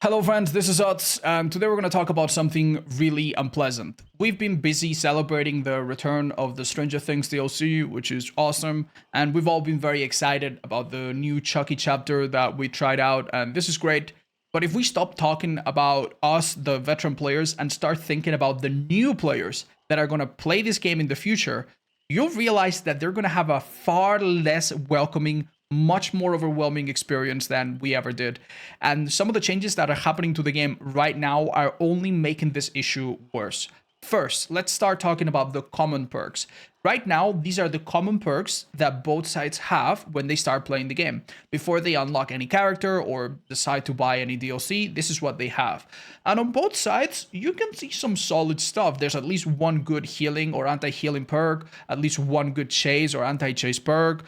Hello friends, this is Otz, and today we're going to talk about something really unpleasant. We've been busy celebrating the return of the Stranger Things DLC, which is awesome, and we've all been very excited about the new Chucky chapter that we tried out, and this is great. But if we stop talking about us, the veteran players, and start thinking about the new players that are going to play this game in the future, you'll realize that they're going to have a far less welcoming, much more overwhelming experience than we ever did. And some of the changes that are happening to the game right now are only making this issue worse. First, let's start talking about the common perks. Right now, these are the common perks that both sides have when they start playing the game. Before they unlock any character or decide to buy any DLC, this is what they have. And on both sides, you can see some solid stuff. There's at least one good healing or anti-healing perk, at least one good chase or anti-chase perk,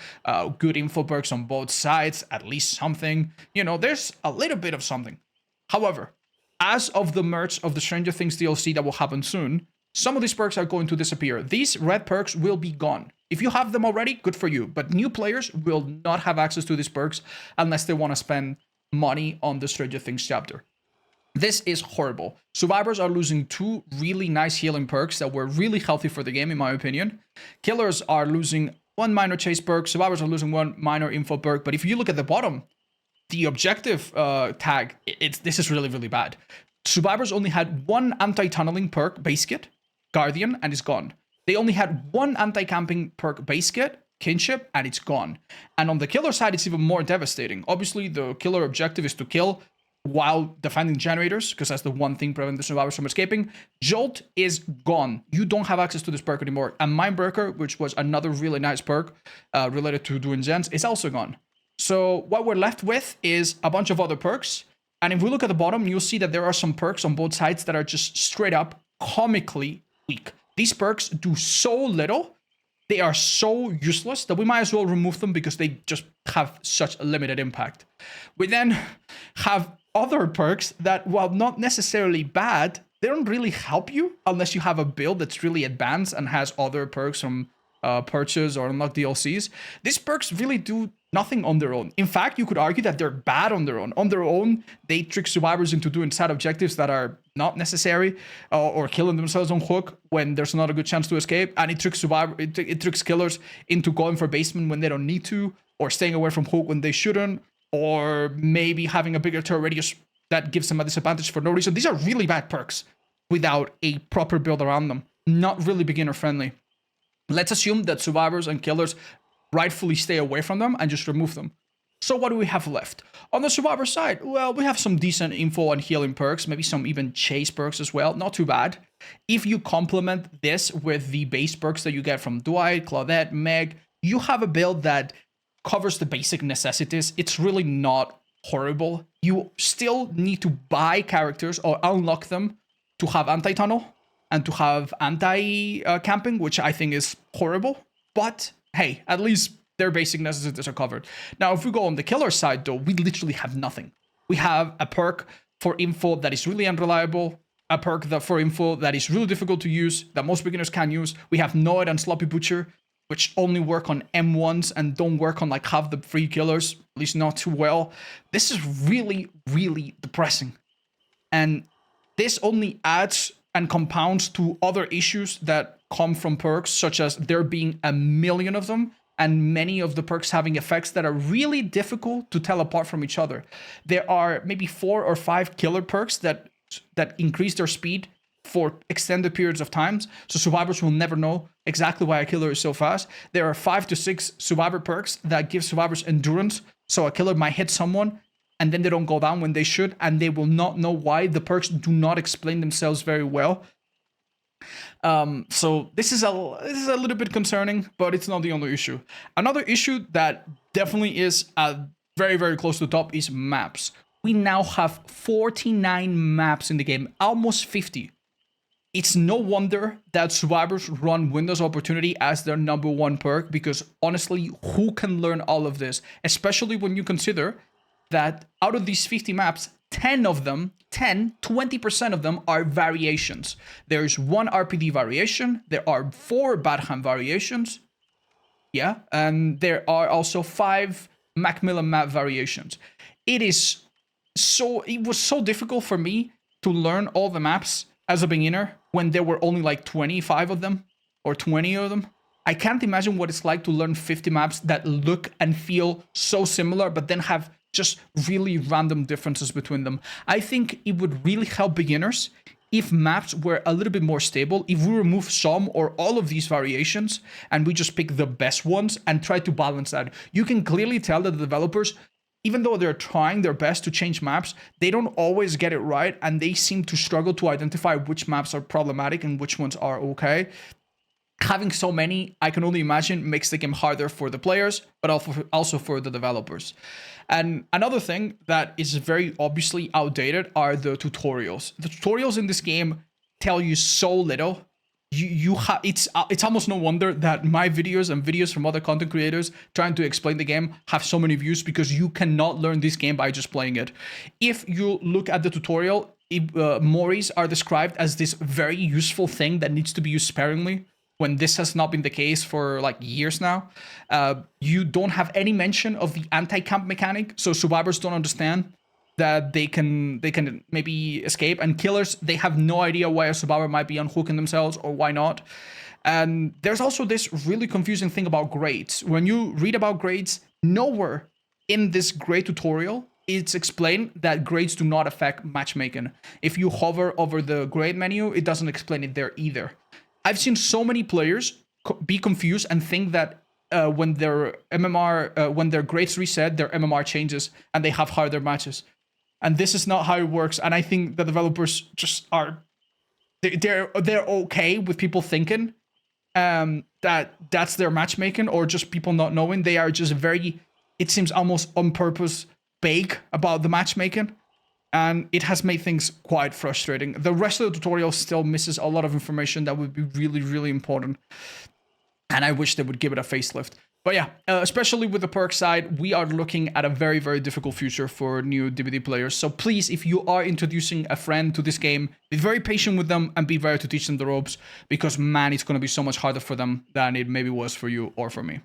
good info perks on both sides, at least something. You know, there's a little bit of something. However, as of the merge of the Stranger Things DLC that will happen soon, some of these perks are going to disappear. These red perks will be gone. If you have them already, good for you. But new players will not have access to these perks unless they want to spend money on the Stranger Things chapter. This is horrible. Survivors are losing two really nice healing perks that were really healthy for the game, in my opinion. Killers are losing one minor chase perk. Survivors are losing one minor info perk. But if you look at the bottom, the objective tag, this is really, really bad. Survivors only had one anti-tunneling perk base kit, Guardian, and it's gone. They only had one anti-camping perk base kit, Kinship, and it's gone. And on the killer side, it's even more devastating. Obviously, the killer objective is to kill while defending generators, because that's the one thing preventing the survivors from escaping. Jolt is gone. You don't have access to this perk anymore. And Mindbreaker, which was another really nice perk related to doing gens, is also gone. So what we're left with is a bunch of other perks. And if we look at the bottom, you'll see that there are some perks on both sides that are just straight up comically weak. These perks do so little, they are so useless that we might as well remove them because they just have such a limited impact. We then have other perks that, while not necessarily bad, they don't really help you unless you have a build that's really advanced and has other perks from purchase or unlock DLCs. These perks really do nothing on their own. In fact, you could argue that they're bad on their own. On their own, they trick survivors into doing side objectives that are not necessary, or killing themselves on hook when there's not a good chance to escape. And it tricks killers into going for basement when they don't need to, or staying away from hook when they shouldn't, or maybe having a bigger turret radius that gives them a disadvantage for no reason. These are really bad perks without a proper build around them. Not really beginner friendly. Let's assume that survivors and killers rightfully stay away from them and just remove them. So what do we have left? On the survivor side, well, we have some decent info and healing perks, maybe some even chase perks as well. Not too bad. If you complement this with the base perks that you get from Dwight, Claudette, Meg, you have a build that covers the basic necessities. It's really not horrible. You still need to buy characters or unlock them to have anti-tunnel and to have anti-camping, which I think is horrible. But hey, at least their basic necessities are covered. Now, if we go on the killer side, though, we literally have nothing. We have a perk for info that is really unreliable, a perk for info that is really difficult to use, that most beginners can use. We have Noid and Sloppy Butcher, which only work on M1s and don't work on like half the free killers, at least not too well. This is really, really depressing. And this only adds and compounds to other issues that come from perks, such as there being a million of them, and many of the perks having effects that are really difficult to tell apart from each other. There are maybe 4 or 5 killer perks that increase their speed for extended periods of times, so survivors will never know exactly why a killer is so fast. There are 5 to 6 survivor perks that give survivors endurance, so a killer might hit someone and then they don't go down when they should, and they will not know why. The perks do not explain themselves very well. So this is a little bit concerning, but it's not the only issue. Another issue that definitely is very, very close to the top is maps. We now have 49 maps in the game, almost 50. It's no wonder that survivors run Windows Opportunity as their #1 perk, because honestly, who can learn all of this? Especially when you consider that out of these 50 maps, 20% of them are variations. There's one RPD variation, there are 4 Badham variations, yeah, and there are also 5 Macmillan map variations. It is it was so difficult for me to learn all the maps as a beginner when there were only like 25 of them or 20 of them. I can't imagine what it's like to learn 50 maps that look and feel so similar, but then have just really random differences between them. I think it would really help beginners if maps were a little bit more stable, if we remove some or all of these variations and we just pick the best ones and try to balance that. You can clearly tell that the developers, even though they're trying their best to change maps, they don't always get it right, and they seem to struggle to identify which maps are problematic and which ones are okay. Having so many, I can only imagine, makes the game harder for the players, but also for the developers. And another thing that is very obviously outdated are the tutorials. The tutorials in this game tell you so little. It's almost no wonder that my videos and videos from other content creators trying to explain the game have so many views, because you cannot learn this game by just playing it. If you look at the tutorial, Moris are described as this very useful thing that needs to be used sparingly, when this has not been the case for like years now. You don't have any mention of the anti-camp mechanic, so survivors don't understand that they can maybe escape, and killers, they have no idea why a survivor might be unhooking themselves or why not. And there's also this really confusing thing about grades. When you read about grades, nowhere in this grade tutorial it's explained that grades do not affect matchmaking. If you hover over the grade menu, it doesn't explain it there either. I've seen so many players be confused and think that when their MMR, when their grades reset, their MMR changes and they have harder matches. And this is not how it works. And I think the developers just are, they're okay with people thinking that that's their matchmaking, or just people not knowing. They are just very, it seems almost on purpose, vague about the matchmaking. And it has made things quite frustrating. The rest of the tutorial still misses a lot of information that would be really, really important. And I wish they would give it a facelift. But yeah, especially with the perk side, we are looking at a very, very difficult future for new DBD players. So please, if you are introducing a friend to this game, be very patient with them and be ready to teach them the ropes, because man, it's going to be so much harder for them than it maybe was for you or for me.